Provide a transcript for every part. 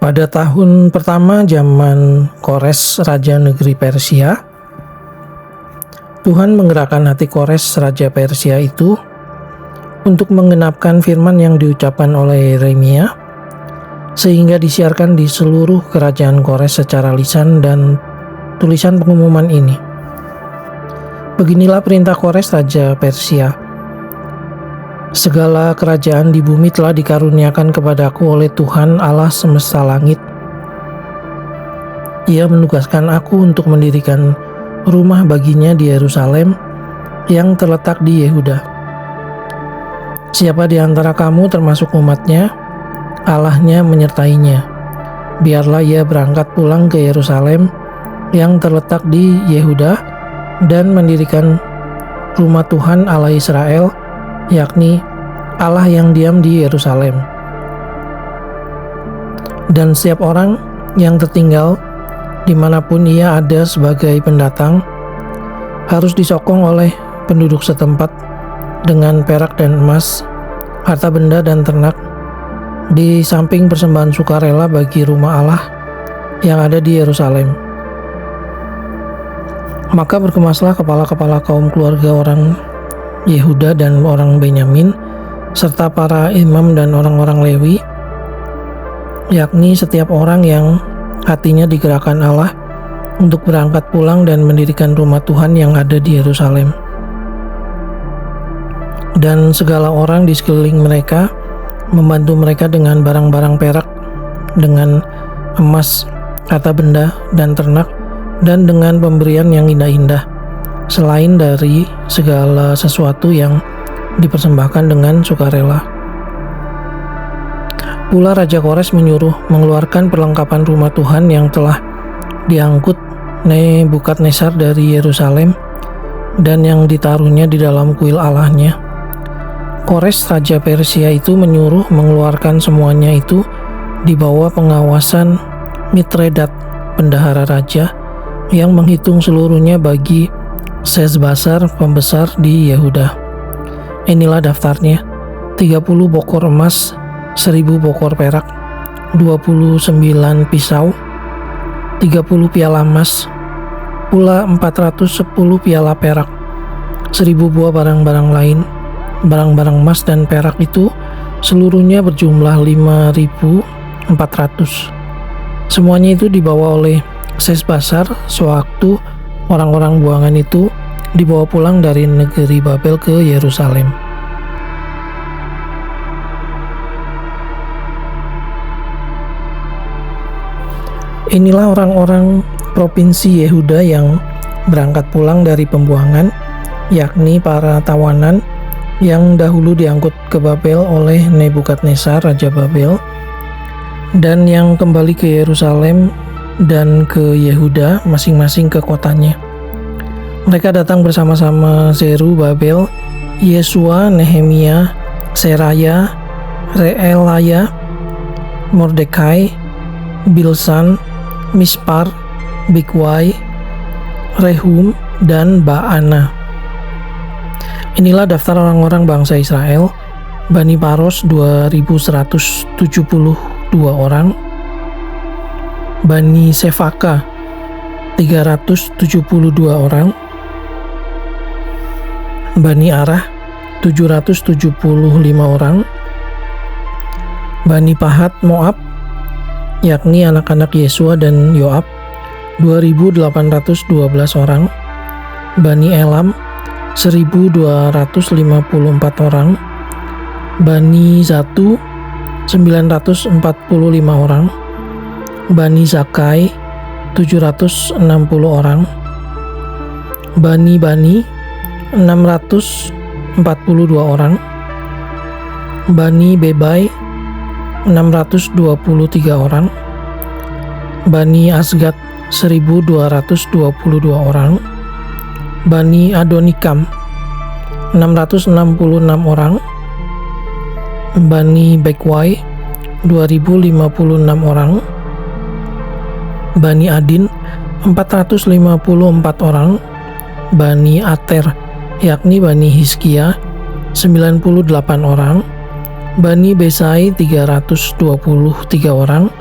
Pada tahun pertama zaman Kores, Raja Negeri Persia, Tuhan menggerakkan hati Kores, Raja Persia itu untuk menggenapkan firman yang diucapkan oleh Yeremia, sehingga disiarkan di seluruh kerajaan Kores secara lisan dan tulisan pengumuman ini. Beginilah perintah Kores, Raja Persia. Segala kerajaan di bumi telah dikaruniakan kepadaku oleh Tuhan Allah semesta langit. Ia menugaskan aku untuk mendirikan rumah baginya di Yerusalem yang terletak di Yehuda. Siapa di antara kamu termasuk umatnya, Allahnya menyertainya. Biarlah ia berangkat pulang ke Yerusalem yang terletak di Yehuda dan mendirikan rumah Tuhan Allah Israel, yakni Allah yang diam di Yerusalem. Dan setiap orang yang tertinggal dimanapun ia ada sebagai pendatang harus disokong oleh penduduk setempat dengan perak dan emas, harta benda dan ternak, di samping persembahan sukarela bagi rumah Allah yang ada di Yerusalem. Maka berkemaslah kepala-kepala kaum keluarga orang Yehuda dan orang Benyamin, serta para imam dan orang-orang Lewi, yakni setiap orang yang hatinya digerakkan Allah untuk berangkat pulang dan mendirikan rumah Tuhan yang ada di Yerusalem. Dan segala orang di sekeliling mereka membantu mereka dengan barang-barang perak, dengan emas, harta benda, dan ternak, dan dengan pemberian yang indah-indah, selain dari segala sesuatu yang dipersembahkan dengan sukarela. Pula Raja Kores menyuruh mengeluarkan perlengkapan rumah Tuhan yang telah diangkut Nebukadnezar dari Yerusalem dan yang ditaruhnya di dalam kuil Allahnya. Kores, Raja Persia itu menyuruh mengeluarkan semuanya itu di bawah pengawasan Mitredat, bendahara raja, yang menghitung seluruhnya bagi Sesbasar, pembesar di Yehuda. Inilah daftarnya: 30 bokor emas, 1000 bokor perak, 29 pisau, 30 piala emas, pula 410 piala perak, 1000 buah barang-barang lain. Barang-barang emas dan perak itu seluruhnya berjumlah 5.400. Semuanya itu dibawa oleh Sesbasar sewaktu orang-orang buangan itu dibawa pulang dari negeri Babel ke Yerusalem. Inilah orang-orang provinsi Yehuda yang berangkat pulang dari pembuangan, yakni para tawanan yang dahulu diangkut ke Babel oleh Nebukadnezar, Raja Babel, dan yang kembali ke Yerusalem dan ke Yehuda, masing-masing ke kotanya. Mereka datang bersama-sama Zerubabel, Yesua, Nehemia, Seraya, Reelaya, Mordekai, Bilsan, Mispar, Bigwai, Rehum, dan Baana. Inilah daftar orang-orang bangsa Israel: Bani Paros 2172 orang, Bani Sefaka 372 orang, Bani Arah 775 orang, Bani Pahat Moab, yakni anak-anak Yesua dan Yoab, 2812 orang, Bani Elam 1254 orang, Bani Zatu 945 orang, Bani Zakai 760 orang, Bani 642 orang, Bani Bebai 623 orang, Bani Asgad 1222 orang, Bani Adonikam 666 orang, Bani Bekwai 2056 orang, Bani Adin 454 orang, Bani Ater yakni Bani Hizkia 98 orang, Bani Besai 323 orang,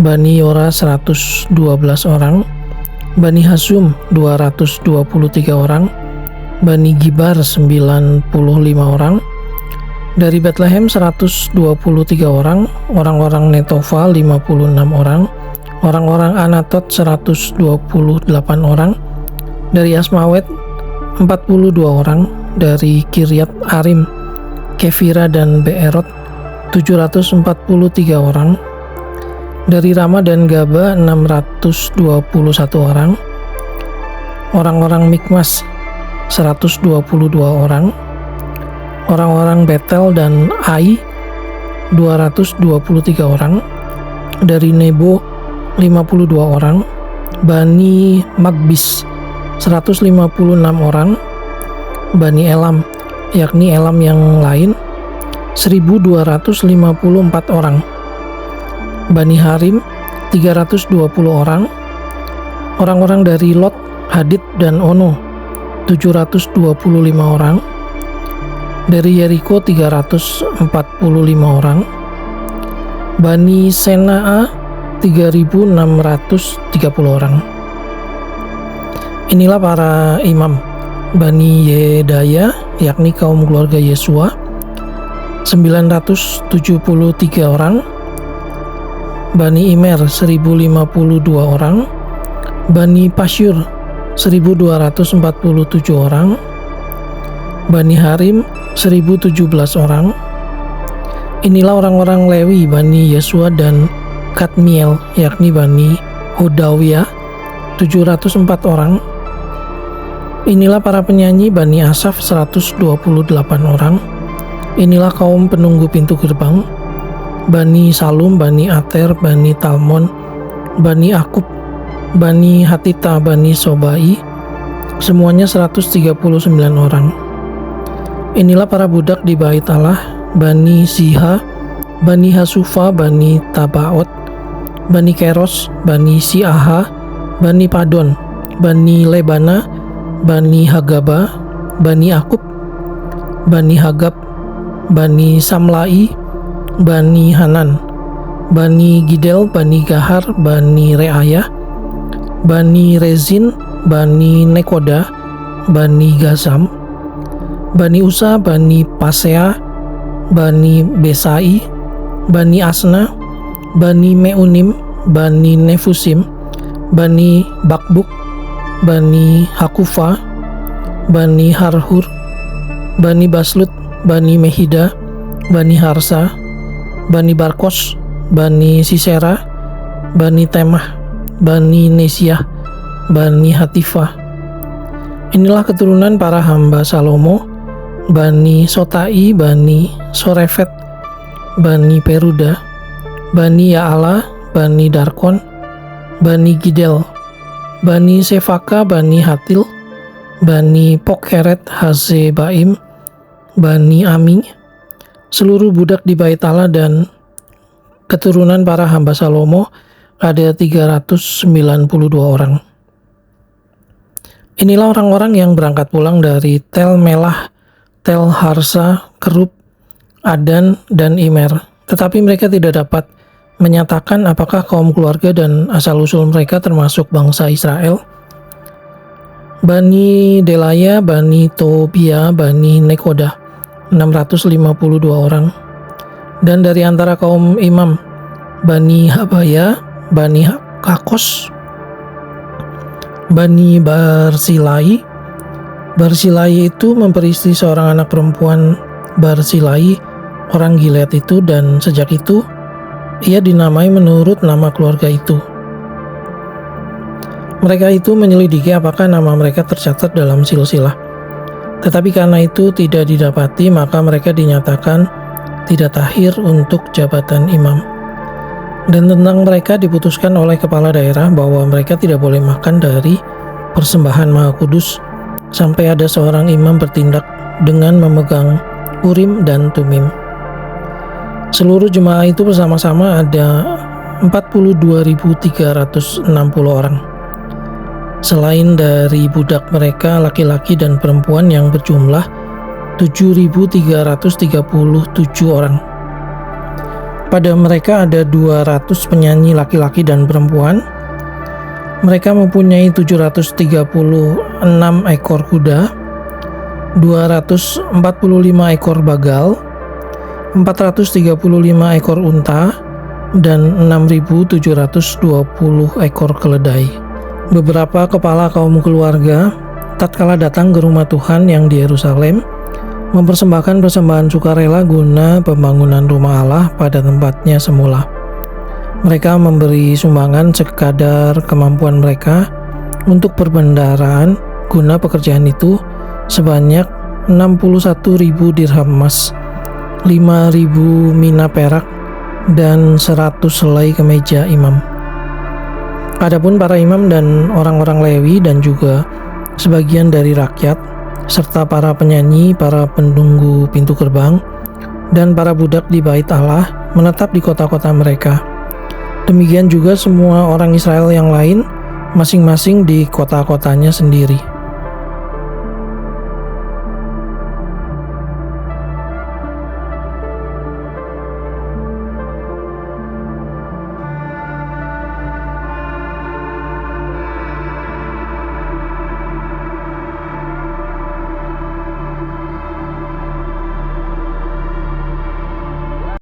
Bani Yora 112 orang, Bani Hasum 223 orang, Bani Gibar 95 orang, dari Bethlehem 123 orang, orang-orang Netofa 56 orang, orang-orang Anatot 128 orang, dari Asmawet 42 orang, dari Kiryat Arim, Kefira dan Beerot 743 orang, dari Rama dan Gaba 621 orang, orang-orang Mikmas 122 orang, orang-orang Betel dan Ai 223 orang, dari Nebo 52 orang, Bani Magbis 156 orang, Bani Elam, yakni Elam yang lain 1254 orang, Bani Harim 320 orang, orang-orang dari Lot, Hadid dan Ono 725 orang, dari Yeriko 345 orang, Bani Senaa 3630 orang. Inilah para imam. Bani Yedaya, yakni kaum keluarga Yesua 973 orang, Bani Imer 1052 orang, Bani Pasyur 1247 orang, Bani Harim 1017 orang. Inilah orang-orang Lewi Bani Yesua dan Kadmiel, yakni Bani Hodawiyah 704 orang. Inilah para penyanyi Bani Asaf 128 orang. Inilah kaum penunggu pintu gerbang, Bani Salum, Bani Ater, Bani Talmon, Bani Akub, Bani Hatita, Bani Sobai, semuanya 139 orang. Inilah para budak di bait Allah, Bani Ziha, Bani Hasufa, Bani Tabaot, Bani Keros, Bani Siaha, Bani Padon, Bani Lebana, Bani Hagaba, Bani Akub, Bani Hagab, Bani Samlai, Bani Hanan, Bani Gidel, Bani Gahar, Bani Reayah, Bani Rezin, Bani Nekoda, Bani Gazam, Bani Usa, Bani Pasea, Bani Besai, Bani Asna, Bani Meunim, Bani Nefusim, Bani Bakbuk, Bani Hakufa, Bani Harhur, Bani Baslut, Bani Mehida, Bani Harsa, Bani Barkos, Bani Sisera, Bani Temah, Bani Nesyah, Bani Hatifah. Inilah keturunan para hamba Salomo, Bani Sotai, Bani Sorefet, Bani Peruda, Bani Yaala, Bani Darkon, Bani Gidel, Bani Sefaka, Bani Hatil, Bani Pokheret Hazebaim, Bani Ami, seluruh budak di bait Allah dan keturunan para hamba Salomo ada 392 orang. Inilah orang-orang yang berangkat pulang dari Tel Melah, Tel Harsa, Kerub, Adan, dan Imer. Tetapi mereka tidak dapat menyatakan apakah kaum keluarga dan asal-usul mereka termasuk bangsa Israel. Bani Delaya, Bani Tobia, Bani Nekoda 652 orang. Dan dari antara kaum imam, Bani Habaya, Bani Kakos, Bani Barsilai. Barsilai itu memperistri seorang anak perempuan Barsilai, orang Gilead itu, dan sejak itu ia dinamai menurut nama keluarga itu. Mereka itu menyelidiki apakah nama mereka tercatat dalam silsilah. Tetapi karena itu tidak didapati, maka mereka dinyatakan tidak tahir untuk jabatan imam. Dan tentang mereka diputuskan oleh kepala daerah bahwa mereka tidak boleh makan dari persembahan Maha Kudus sampai ada seorang imam bertindak dengan memegang Urim dan Tumim. Seluruh jemaah itu bersama-sama ada 42.360 orang. Selain dari budak mereka laki-laki dan perempuan yang berjumlah 7.337 orang. Pada mereka ada 200 penyanyi laki-laki dan perempuan. Mereka mempunyai 736 ekor kuda, 245 ekor bagal, 435 ekor unta, dan 6.720 ekor keledai. Beberapa kepala kaum keluarga tatkala datang ke rumah Tuhan yang di Yerusalem mempersembahkan persembahan sukarela guna pembangunan rumah Allah pada tempatnya semula. Mereka memberi sumbangan sekadar kemampuan mereka untuk perbendaharaan guna pekerjaan itu sebanyak 61.000 dirham emas, 5.000 mina perak, dan 100 helai kemeja imam. Adapun para imam dan orang-orang Lewi dan juga sebagian dari rakyat, serta para penyanyi, para penunggu pintu gerbang, dan para budak di bait Allah menetap di kota-kota mereka. Demikian juga semua orang Israel yang lain, masing-masing di kota-kotanya sendiri.